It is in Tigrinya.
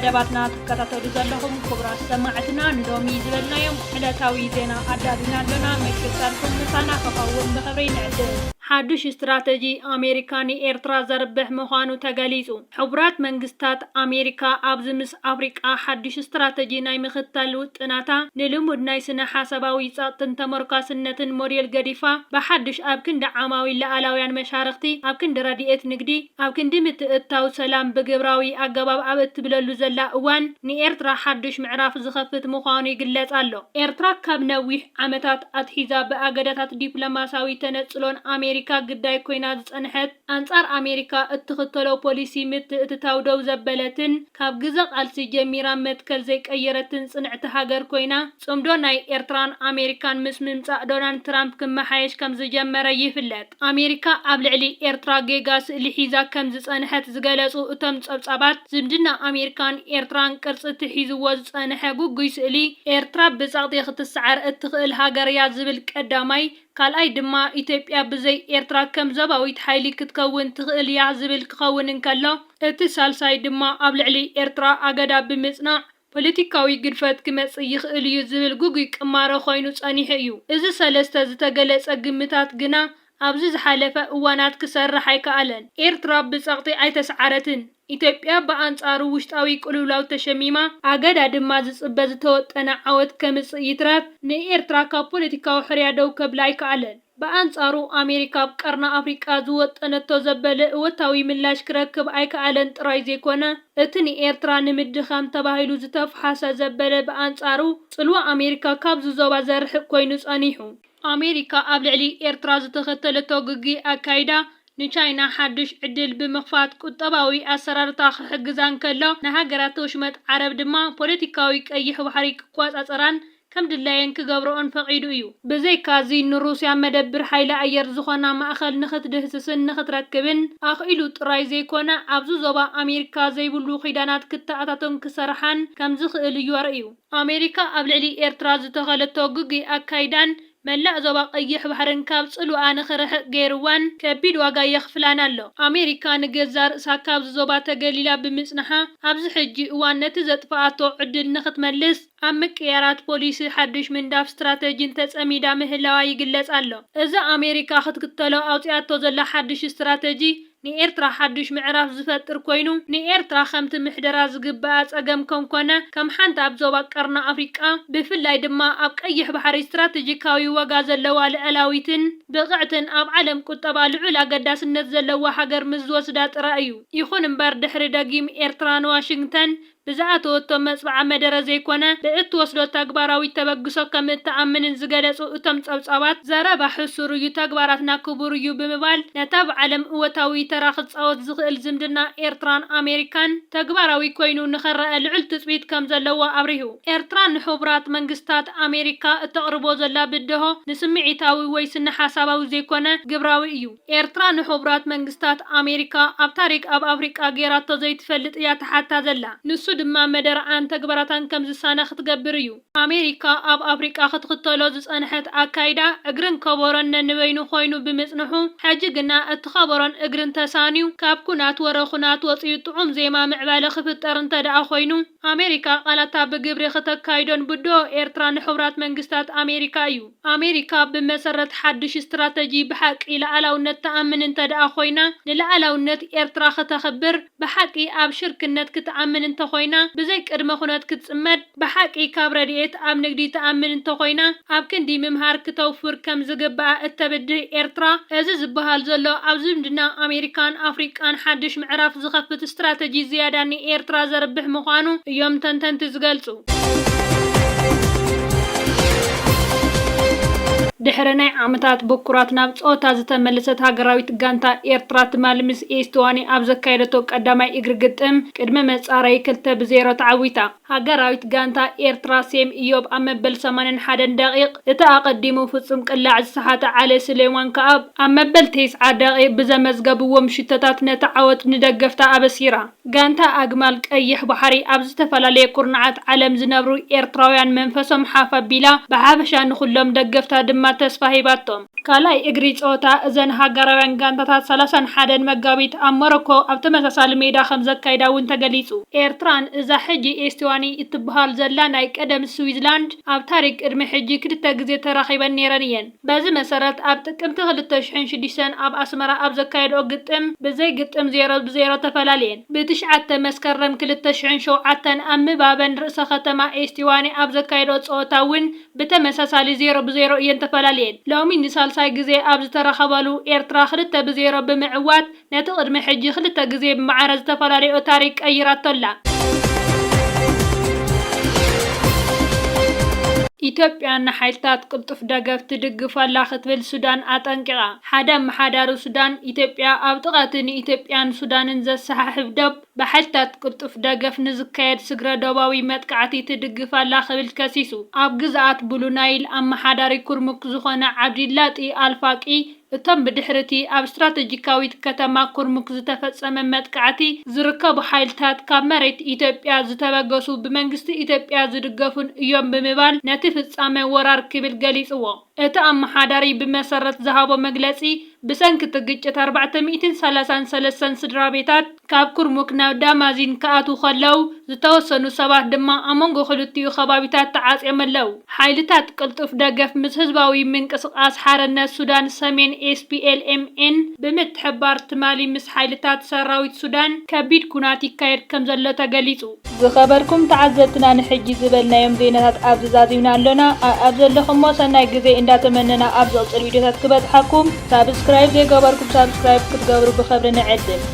መደባትና ተከታተሉ ዘለኹም ክቡራት ሰማዕትና ንሎሚ ዝበልናዮም ዕለታዊ ዜና አዳዲና ኣለና መክሰታልኩም ምሳና ከፋውን ብኽብሪ ንዕድል ሓዱሽ ስትራቴጂ አሜሪካ ንኤርትራ ዘርብሕ ምዃኑ ተገሊጹ ሕቡራት መንግስታት አሜሪካ ኣብዚ ምስ አፍሪቃ ሓዱሽ ስትራቴጂ ናይ ምኽታል ውጥናታ ንልሙድ ናይ ስነ ሓሳባዊ ጸጥታን ተመርካስነትን ሞዴል ገዲፋ ብሓዱሽ ኣብ ክንዲ ዓማዊ ላዕላውያን መሻርክቲ ኣብ ክንዲ ረድኤት ንግዲ ኣብ ክንዲ ምትእትታው ሰላም ብግብራዊ ኣገባብ ኣብ እትብለሉ ዘላ እዋን ንኤርትራ ሓዱሽ ምዕራፍ ዝኸፍት ምዃኑ ይግለጽ ኣሎ ኤርትራ ካብ ነዊሕ ዓመታት ኣትሒዛ ብኣገዳታት ዲፕሎማሲያዊ ተነጽሎን አሜሪካ ግዳይ ኮይና ዝጸንሐት አንጻር አሜሪካ እትኽተሎ ፖሊሲ ምትእትታው ደው ዘበለትን ካብ ግዜ ቃልሲ ጀሚራ መትከል ዘይቀየረትን ጽንዕቲ ሃገር ኮይና ጽምዶ ናይ ኤርትራን አሜሪካን ምስ ምምጻእ ዶናልድ ትራምፕ ክመሓየሽ ከም ዝጀመረ ይፍለጥ አሜሪካ ኣብ ልዕሊ ኤርትራ ጌጋ ስእሊ ሒዛ ከም ዝጸንሐት ዝገለጹ እቶም ጸብጻባት ዝምድና አሜሪካን ኤርትራን ቅርጽ ትሒዝዎ ዝጸንሐ ጉጉይ ስእሊ ኤርትራ ብጸቕጢ ክትሰዓር እትኽእል ሃገር እያ ዝብል ቀዳማይ ካልኣይ ድማ ኢትዮጵያ ብዘይ ኤርትራ ከም ዘባዊት ሓይሊ ክትከውን ትኽእል እያ ዝብል ክኸውን እንከሎ እቲ ሳልሳይ ድማ ኣብ ልዕሊ ኤርትራ ኣገዳ ብምጽናዕ ፖለቲካዊ ግድፈት ክመጽእ ይኽእል እዩ ዝብል ጉጉይ ቅማሮ ኮይኑ ጸኒሑ እዩ እዚ ሰለስተ ዝተገለጸ ግምታት ግና ኣብዚ ዝሓለፈ እዋናት ክሰርሕ ኣይከኣለን ኤርትራ ብጸቕጢ ኣይተሰዓረትን ኢትዮጵያ በአንጻሩ ውሽጣዊ ቁልውላው ተሸሚማ አገዳ ድማ ዝጽበ ዝተወጠነ ዓወት ከምጽእ ይትራት ንኤርትራ ካብ ፖለቲካዊ ሕርያ ደው ከብላ ኣይከኣለን በአንጻሩ አሜሪካ ብቀርና አፍሪቃ ዝወጠነቶ ዘበለ እወታዊ ምላሽ ክረክብ ኣይከኣለን ጥራይ ዘይኮነ እቲ ንኤርትራ ንምድኻም ተባሂሉ ዝተፍሓሰ ዘበለ በአንጻሩ ጽልዋ አሜሪካ ካብ ዝዞባ ዘርሕቅ ኮይኑ ጸኒሑ አሜሪካ ኣብ ልዕሊ ኤርትራ ዝተኸተለቶ ግጊ ኣካይዳ ንቻይና ሓዱሽ ዕድል ብምኽፋት ቁጠባዊ ኣሰራርታ ክሕግዛን ከሎ ንሃገራት ወሽመጥ ዓረብ ድማ ፖለቲካዊ ቀይሕ ባሕሪ ክቋጻጸራን ከም ድላየን ክገብሮን ፈቒዱ እዩ ብዘይካዚ ንሩስያ መደብር ሓይሊ ኣየር ዝኾና ማእኸል ንኽትድህስስን ንኽትረክብን ኣኽኢሉ ጥራይ ዘይኮነ ኣብዚ ዞባ አሜሪካ ዘይብሉ ኺዳናት ክተኣታቶን ክሰርሓን ከም ዝኽእል እዩ ኣርእዩ አሜሪካ ኣብ ልዕሊ ኤርትራ ዝተኸለቶ ግጊ ኣካይዳን መላእ ዞባ ቀይሕ ባሕርን ካብ ጽልዋ ንኽርሕቕ ገይርዋን ከቢድ ዋጋ የኽፍላን ኣሎ አሜሪካ ንገዛ ርእሳ ካብ ዞባ ተገሊላ ብምጽናሓ ኣብዚ ሕጂ እዋን ነቲ ዘጥፍኣቶ ዕድል ንኽትመልስ ኣብ ምቅያራት ፖሊሲ ሓዱሽ ምንዳፍ ስትራቴጂን ተጸሚዳ ምህላዋ ይግለጽ ኣሎ እዚ አሜሪካ ክትክተሎ ኣውጽያቶ ዘላ ሓዱሽ ስትራቴጂ ንኤርትራ ሓዱሽ ምዕራፍ ዝፈጥር ኮይኑ ንኤርትራ ከምቲ ምሕደራ ዝግባእ ጸገም ከምኮነ ከም ሓንቲ ኣብ ዞባ ቀርና አፍሪቃ ብፍላይ ድማ ኣብ ቀይሕ ባሕሪ ስትራቴጂካዊ ዋጋ ዘለዋ ልዕላዊትን ብቕዕትን ኣብ ዓለም ቁጠባ ልዑል ኣገዳስነት ዘለዋ ሃገር ምስ ዝወስዳ ጥራ እዩ ይኹን እምበር ድሕሪ ደጊም ኤርትራ ንዋሽንግተን ብዛዕተወቶ መጽባዓ መደረ ዘይኮነ ብእትወስዶ ተግባራዊ ተበግሶ ከም እትኣምንን ዝገለጹ እቶም ጸብጻባት ዘረባ ሕሱር እዩ ተግባራትና ክቡር እዩ ብምባል ነታ ብዓለም እወታዊ ተራ ክጻወት ዝኽእል ዝምድና ኤርትራን አሜሪካን ተግባራዊ ኮይኑ ንኸረአ ልዑል ትጽቢት ከም ዘለዋ ኣብሪሁ ኤርትራ ንሕቡራት መንግስታት አሜሪካ እተቕርቦ ዘላ ብድሆ ንስምዒታዊ ወይ ስነ ሓሳባዊ ዘይኮነ ግብራዊ እዩ ኤርትራ ንሕቡራት መንግስታት አሜሪካ ኣብ ታሪክ ኣብ አፍሪቃ ጌራቶ ዘይትፈልጥ እያ ተሓታ ዘላ ንሱ ድማ መደረዓን ተግባራታን ከም ዝሳነኽ ትገብር እዩ አሜሪካ ኣብ አፍሪቃ ክትኽተሎ ዝጸንሐት ኣካይዳ እግርን ከበሮን ነንበይኑ ኮይኑ ብምጽንሑ ሕጂ ግና እቲ ኸበሮን እግርን ተሳንዩ ካብ ኩናት ወረኹናት ወፂኡ ጥዑም ዜማ ምዕባለ ክፍጠር እንተደኣ ኮይኑ አሜሪካ ቃላታ ብግብሪ ከተካይዶን ብድሆ ኤርትራ ንሕቡራት መንግስታት አሜሪካ እዩ አሜሪካ ብመሰረት ሓዱሽ ስትራቴጂ ብሓቂ ላዕላውነት ተኣምን እንተደኣ ኮይና ንላዕላውነት ኤርትራ ከተኽብር ብሓቂ ኣብ ሽርክነት ክትኣምን እንተኾይና ብዘይ ቅድመ ኩነት ክትጽመድ ብሓቂ ካብ ረድኤት ኣብ ንግዲ ተኣምን እንተኾይና ኣብ ክንዲ ምምሃር ክተውፍር ከም ዝግባእ እተብድህ ኤርትራ እዚ ዝበሃል ዘሎ ኣብ ዝምድና አሜሪካን አፍሪቃን ሓዱሽ ምዕራፍ ዝኸፍት ስትራቴጂ ዝያዳ ንኤርትራ ዘርብሕ ምዃኑ እዮም ተንተንቲ ዝገልጹ ድሕሪ ናይ ዓመታት ብኩራት ናብ ጾታ ዝተመለሰት ሃገራዊት ጋንታ ኤርትራ ትማሊ ምስ ኤስቶዋኒ ኣብ ዘካየደቶ ቀዳማይ እግሪ ግጥም ቅድመ መጻረይ 2-0 ተዓዊታ ሃገራዊት ጋንታ ኤርትራ ሴም ኢዮብ ኣብ መበል 81 ደቂቕ እቲ ኣቐዲሙ ፍጹም ቅላዕ ዝሰሓተ ዓለ ስሌማን ከኣብ ኣብ መበል 90 ደቂቕ ብዘመዝገብዎም ሽተታት ነቲ ዓወት ንደገፍታ ኣበሲራ ጋንታ ኣግማል ቀይሕ ባሕሪ ኣብ ዝተፈላለየ ኩርናዓት ዓለም ዝነብሩ ኤርትራውያን መንፈሶም ሓፍ ኣቢላ ብሓበሻ ንኹሎም ደገፍታ ድማ ተስፋ ሂባቶም ካላይ እግሪ ጾታ እዘን ሃገራውያን ጋንታታት 31 መጋቢት ኣብ ሞሮኮ ኣብ ተመሳሳሊ ሜዳ ከም ዘካይዳውን ተገሊጹ። ኤርትራን እዛ ሕጂ ኤስቶዋኒ እትበሃል ዘላ ናይ ቀደም ስዊዝላንድ ኣብ ታሪክ ቅድሚ ሕጂ ክልተ ግዜ ተራኺበን ነይረን እየን። በዚ መሰረት ኣብ ጥቅምቲ 2006 ኣብ ኣስመራ ኣብ ዘካየድኦ ግጥም ብዘይ ግጥም 0-0 ተፈላለየን። ብ9 መስከረም 2007 ኣብ ምባበን ርእሰ ከተማ ኤስቶዋኒ ኣብ ዘካየድኦ ጸወታ እውን ብተመሳሳሊ 0-0 እየን ተፈላለየን። ሎሚ ንሳልሳይ ግዜ ኣብ ዝተረኸበሉ ኤርትራ 2-0 ብምዕዋት ነቲ ቅድሚ ሕጂ 2 ግዜ ብማዕረ ዝተፈላለዩ ታሪክ ቀይራቶላ። ኢትዮጵያ ንሓይልታት ቅልጡፍ ደገፍ ትድግፈላ ክትብል ሱዳን ኣጠንቂቓ። ሓደ ኣመሓዳሪ ሱዳን ኢትዮጵያ ኣብ ጥቓቲ ንኢትዮጵያን ሱዳንን ዘሰሓሕብ ደብ ብሓይልታት ቅልጡፍ ደገፍ ንዝካየድ ስግረ ደባዊ መጥቃዕቲ ትድግፈላ ክብል ከሲሱ። ኣብ ግዝኣት ብሉ ናይል ኣመሓዳሪ ኩርሙክ ዝኾነ ዓብዲላጢ ኣልፋቂ እቶም ብድሕርቲ ኣብ ስትራቴጂካዊት ከተማ ኩርሙክ ዝተፈጸመ መጥቃዕቲ ዝርከቡ ሓይልታት ካብ መሬት ኢትዮጵያ ዝተበገሱ ብመንግስቲ ኢትዮጵያ ዝድገፉን እዮም ብምባል ነቲ ፍጻመ ወራር ክብል ገሊጽዎ። እቲ ኣመሓዳሪ ብመሰረት ዝሃቦ መግለጺ ብሰንኪ ግጭት 433 ስድራ ቤታት ካብ ኩርሙክ ናብ ዳማዚን ከኣቱ ከለው ዝተወሰኑ ሰባት ድማ ኣብ መንጎ ክልቲኡ ከባቢታት ተዓጽዮም ኣለው። ሓይልታት ቅልጡፍ ደገፍ ምስ ህዝባዊ ምንቅስቓስ ሓርነት ሱዳን ሰሜን SPLMN ብምትሕብባር ትማሊ ምስ ሓይልታት ሰራዊት ሱዳን ከቢድ ኩናት ይካየድ ከም ዘሎ ተገሊጹ። ዝኸበርኩም ተዓዘብትና ንሕጂ ዝበልናዮም ዜናታት ኣብ ዝዛዚምና ኣለና። ኣብ ዘለኹም ሰናይ ግዜ እንዳተመነና ኣብ ዝቕፅል ቪድዮታት ክበጽሓኩም። ሳብስክራይብ ዘይገበርኩም ሳብስክራይብ ክትገብሩ ብኽብሪ ንዕድም።